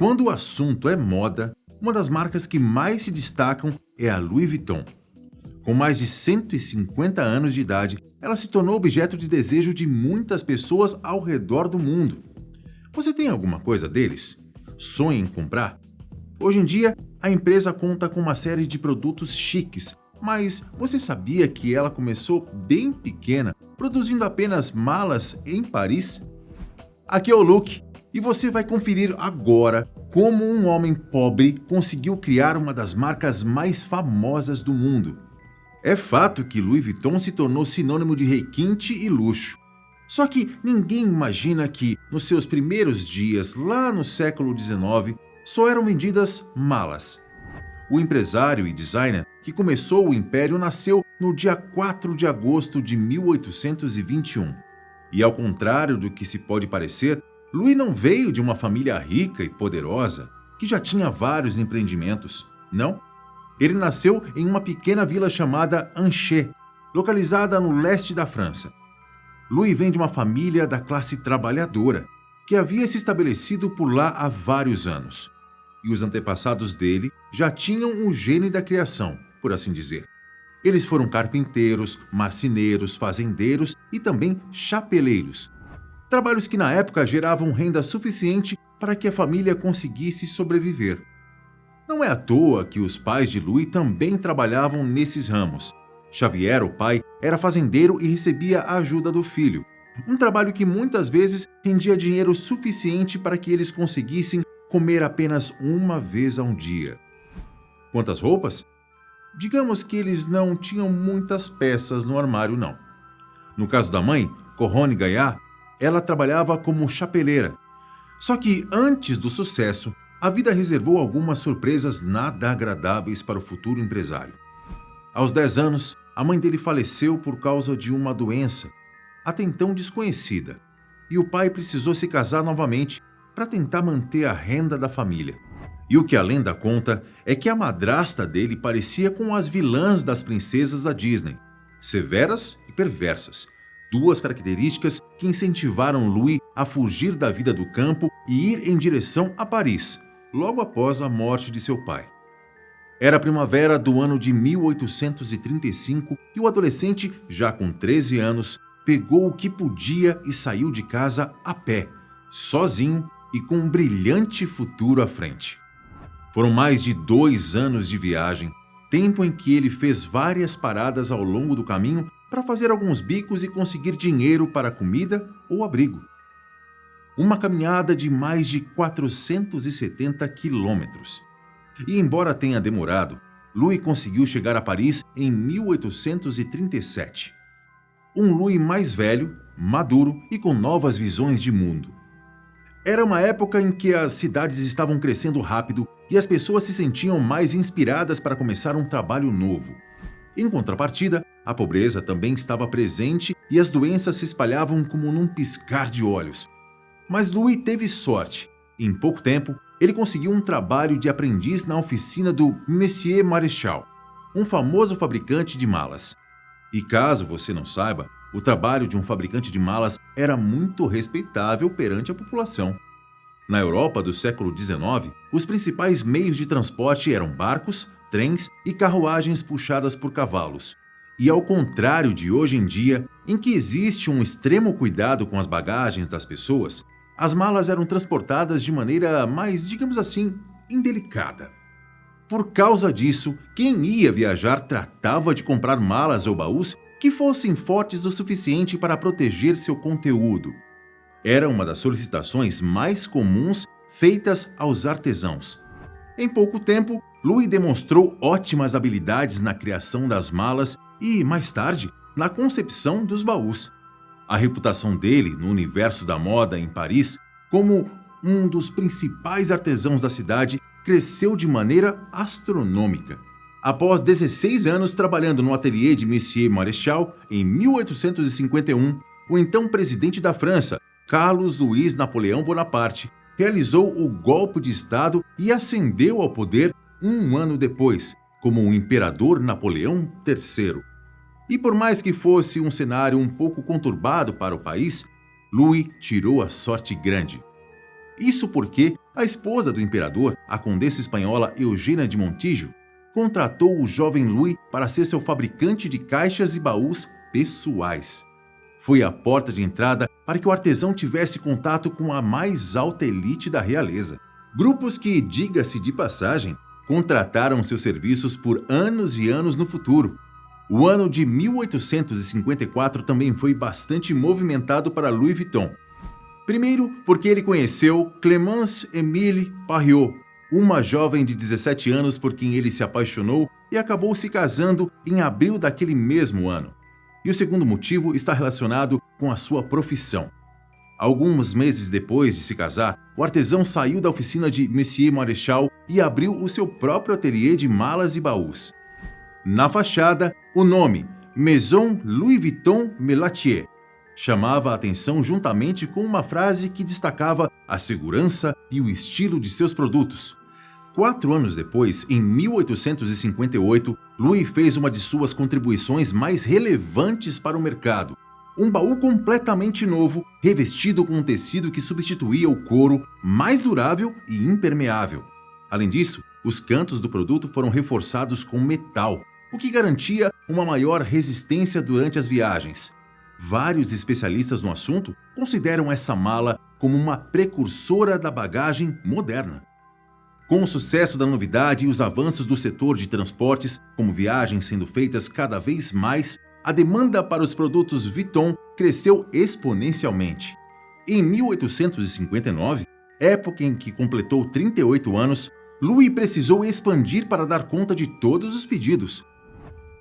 Quando o assunto é moda, uma das marcas que mais se destacam é a Louis Vuitton. Com mais de 150 anos de idade, ela se tornou objeto de desejo de muitas pessoas ao redor do mundo. Você tem alguma coisa deles? Sonha em comprar? Hoje em dia, a empresa conta com uma série de produtos chiques, mas você sabia que ela começou bem pequena, produzindo apenas malas em Paris? Aqui é o Luke, e você vai conferir agora como um homem pobre conseguiu criar uma das marcas mais famosas do mundo. É fato que Louis Vuitton se tornou sinônimo de requinte e luxo. Só que ninguém imagina que, nos seus primeiros dias, lá no século XIX, só eram vendidas malas. O empresário e designer que começou o império nasceu no dia 4 de agosto de 1821. E ao contrário do que se pode parecer, Louis não veio de uma família rica e poderosa, que já tinha vários empreendimentos. Não. Ele nasceu em uma pequena vila chamada Angers, localizada no leste da França. Louis vem de uma família da classe trabalhadora, que havia se estabelecido por lá há vários anos. E os antepassados dele já tinham o gene da criação, por assim dizer. Eles foram carpinteiros, marceneiros, fazendeiros e também chapeleiros. Trabalhos que na época geravam renda suficiente para que a família conseguisse sobreviver. Não é à toa que os pais de Louis também trabalhavam nesses ramos. Xavier, o pai, era fazendeiro e recebia a ajuda do filho. Um trabalho que muitas vezes rendia dinheiro suficiente para que eles conseguissem comer apenas uma vez ao dia. Quantas roupas? Digamos que eles não tinham muitas peças no armário, não. No caso da mãe, Coronne Gaillard, ela trabalhava como chapeleira. Só que antes do sucesso, a vida reservou algumas surpresas nada agradáveis para o futuro empresário. Aos 10 anos, a mãe dele faleceu por causa de uma doença, até então desconhecida, e o pai precisou se casar novamente para tentar manter a renda da família. E o que a lenda conta é que a madrasta dele parecia com as vilãs das princesas da Disney, severas e perversas, duas características que incentivaram Louis a fugir da vida do campo e ir em direção a Paris, logo após a morte de seu pai. Era a primavera do ano de 1835 e o adolescente, já com 13 anos, pegou o que podia e saiu de casa a pé, sozinho e com um brilhante futuro à frente. Foram mais de 2 anos de viagem, tempo em que ele fez várias paradas ao longo do caminho para fazer alguns bicos e conseguir dinheiro para comida ou abrigo. Uma caminhada de mais de 470 quilômetros. E embora tenha demorado, Louis conseguiu chegar a Paris em 1837. Um Louis mais velho, maduro e com novas visões de mundo. Era uma época em que as cidades estavam crescendo rápido e as pessoas se sentiam mais inspiradas para começar um trabalho novo. Em contrapartida, a pobreza também estava presente e as doenças se espalhavam como num piscar de olhos. Mas Louis teve sorte. Em pouco tempo, ele conseguiu um trabalho de aprendiz na oficina do Monsieur Maréchal, um famoso fabricante de malas. E caso você não saiba, o trabalho de um fabricante de malas era muito respeitável perante a população. Na Europa do século XIX, os principais meios de transporte eram barcos, trens e carruagens puxadas por cavalos. E ao contrário de hoje em dia, em que existe um extremo cuidado com as bagagens das pessoas, as malas eram transportadas de maneira mais, digamos assim, indelicada. Por causa disso, quem ia viajar tratava de comprar malas ou baús que fossem fortes o suficiente para proteger seu conteúdo. Era uma das solicitações mais comuns feitas aos artesãos. Em pouco tempo, Louis demonstrou ótimas habilidades na criação das malas e, mais tarde, na concepção dos baús. A reputação dele no universo da moda em Paris, como um dos principais artesãos da cidade, cresceu de maneira astronômica. Após 16 anos trabalhando no ateliê de Monsieur Maréchal, em 1851, o então presidente da França, Carlos Luiz Napoleão Bonaparte, realizou o golpe de Estado e ascendeu ao poder um ano depois, como o imperador Napoleão III. E por mais que fosse um cenário um pouco conturbado para o país, Louis tirou a sorte grande. Isso porque A esposa do imperador, a condessa espanhola Eugênia de Montijo, contratou o jovem Louis para ser seu fabricante de caixas e baús pessoais. Foi a porta de entrada para que o artesão tivesse contato com a mais alta elite da realeza. Grupos que, diga-se de passagem, contrataram seus serviços por anos e anos no futuro. O ano de 1854 também foi bastante movimentado para Louis Vuitton. Primeiro, porque ele conheceu Clémence Émile Parriot, uma jovem de 17 anos por quem ele se apaixonou e acabou se casando em abril daquele mesmo ano. E o segundo motivo está relacionado com a sua profissão. Alguns meses depois de se casar, o artesão saiu da oficina de Monsieur Maréchal e abriu o seu próprio ateliê de malas e baús. Na fachada, o nome Maison Louis Vuitton Melatier chamava a atenção juntamente com uma frase que destacava a segurança e o estilo de seus produtos. 4 anos depois, em 1858, Louis fez uma de suas contribuições mais relevantes para o mercado. Um baú completamente novo, revestido com um tecido que substituía o couro, mais durável e impermeável. Além disso, os cantos do produto foram reforçados com metal, o que garantia uma maior resistência durante as viagens. Vários especialistas no assunto consideram essa mala como uma precursora da bagagem moderna. Com o sucesso da novidade e os avanços do setor de transportes, como viagens sendo feitas cada vez mais, a demanda para os produtos Vuitton cresceu exponencialmente. Em 1859, época em que completou 38 anos, Louis precisou expandir para dar conta de todos os pedidos.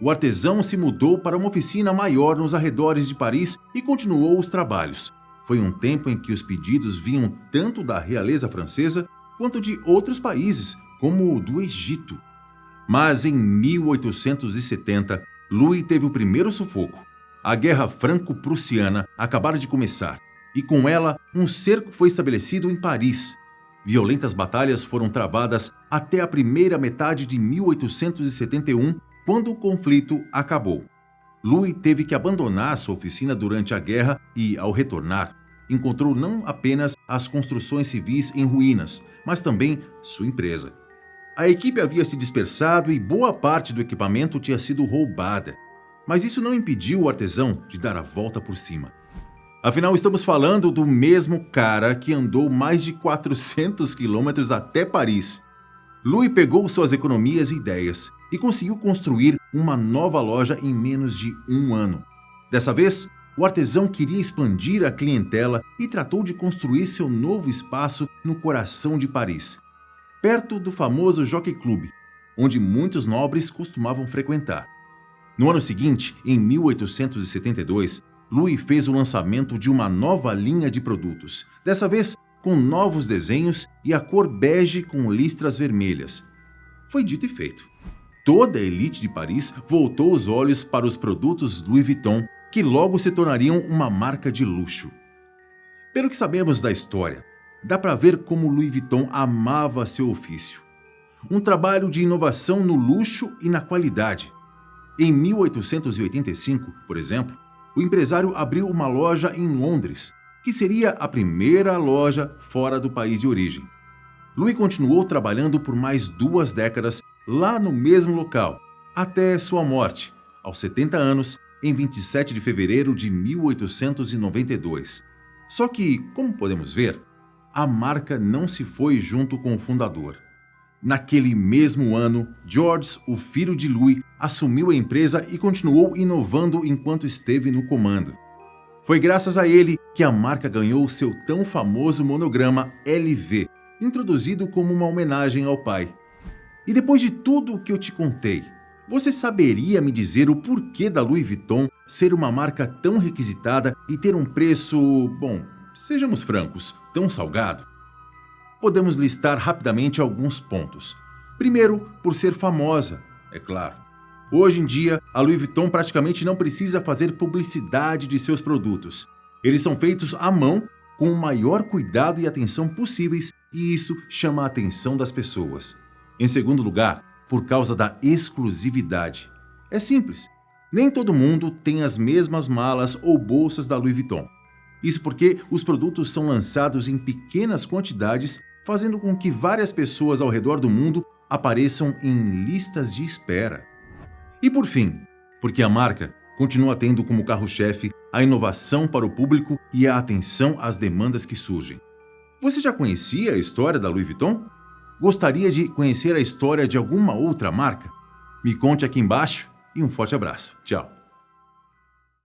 O artesão se mudou para uma oficina maior nos arredores de Paris e continuou os trabalhos. Foi um tempo em que os pedidos vinham tanto da realeza francesa quanto de outros países, como o do Egito. Mas em 1870, Louis teve o primeiro sufoco. A Guerra Franco-Prussiana acabara de começar, e com ela um cerco foi estabelecido em Paris. Violentas batalhas foram travadas até a primeira metade de 1871, quando o conflito acabou. Louis teve que abandonar sua oficina durante a guerra e, ao retornar, encontrou não apenas as construções civis em ruínas, mas também sua empresa. A equipe havia se dispersado e boa parte do equipamento tinha sido roubada. Mas isso não impediu o artesão de dar a volta por cima. Afinal, estamos falando do mesmo cara que andou mais de 400 quilômetros até Paris. Louis pegou suas economias e ideias e conseguiu construir uma nova loja em menos de um ano. Dessa vez, o artesão queria expandir a clientela e tratou de construir seu novo espaço no coração de Paris, perto do famoso Jockey Club, onde muitos nobres costumavam frequentar. No ano seguinte, em 1872, Louis fez o lançamento de uma nova linha de produtos, dessa vez com novos desenhos e a cor bege com listras vermelhas. Foi dito e feito. Toda a elite de Paris voltou os olhos para os produtos Louis Vuitton, que logo se tornariam uma marca de luxo. Pelo que sabemos da história, dá para ver como Louis Vuitton amava seu ofício. Um trabalho de inovação no luxo e na qualidade. Em 1885, por exemplo, o empresário abriu uma loja em Londres, que seria a primeira loja fora do país de origem. Louis continuou trabalhando por mais 2 décadas lá no mesmo local, até sua morte, aos 70 anos, em 27 de fevereiro de 1892. Só que, como podemos ver, a marca não se foi junto com o fundador. Naquele mesmo ano, Georges, o filho de Louis, assumiu a empresa e continuou inovando enquanto esteve no comando. Foi graças a ele que a marca ganhou seu tão famoso monograma LV, introduzido como uma homenagem ao pai. E depois de tudo o que eu te contei, você saberia me dizer o porquê da Louis Vuitton ser uma marca tão requisitada e ter um preço, bom, sejamos francos, tão salgado? Podemos listar rapidamente alguns pontos. Primeiro, por ser famosa, é claro. Hoje em dia, a Louis Vuitton praticamente não precisa fazer publicidade de seus produtos. Eles são feitos à mão, com o maior cuidado e atenção possíveis, e isso chama a atenção das pessoas. Em segundo lugar, por causa da exclusividade. É simples. Nem todo mundo tem as mesmas malas ou bolsas da Louis Vuitton. Isso porque os produtos são lançados em pequenas quantidades fazendo com que várias pessoas ao redor do mundo apareçam em listas de espera. E por fim, porque a marca continua tendo como carro-chefe a inovação para o público e a atenção às demandas que surgem. Você já conhecia a história da Louis Vuitton? Gostaria de conhecer a história de alguma outra marca? Me conte aqui embaixo e um forte abraço. Tchau!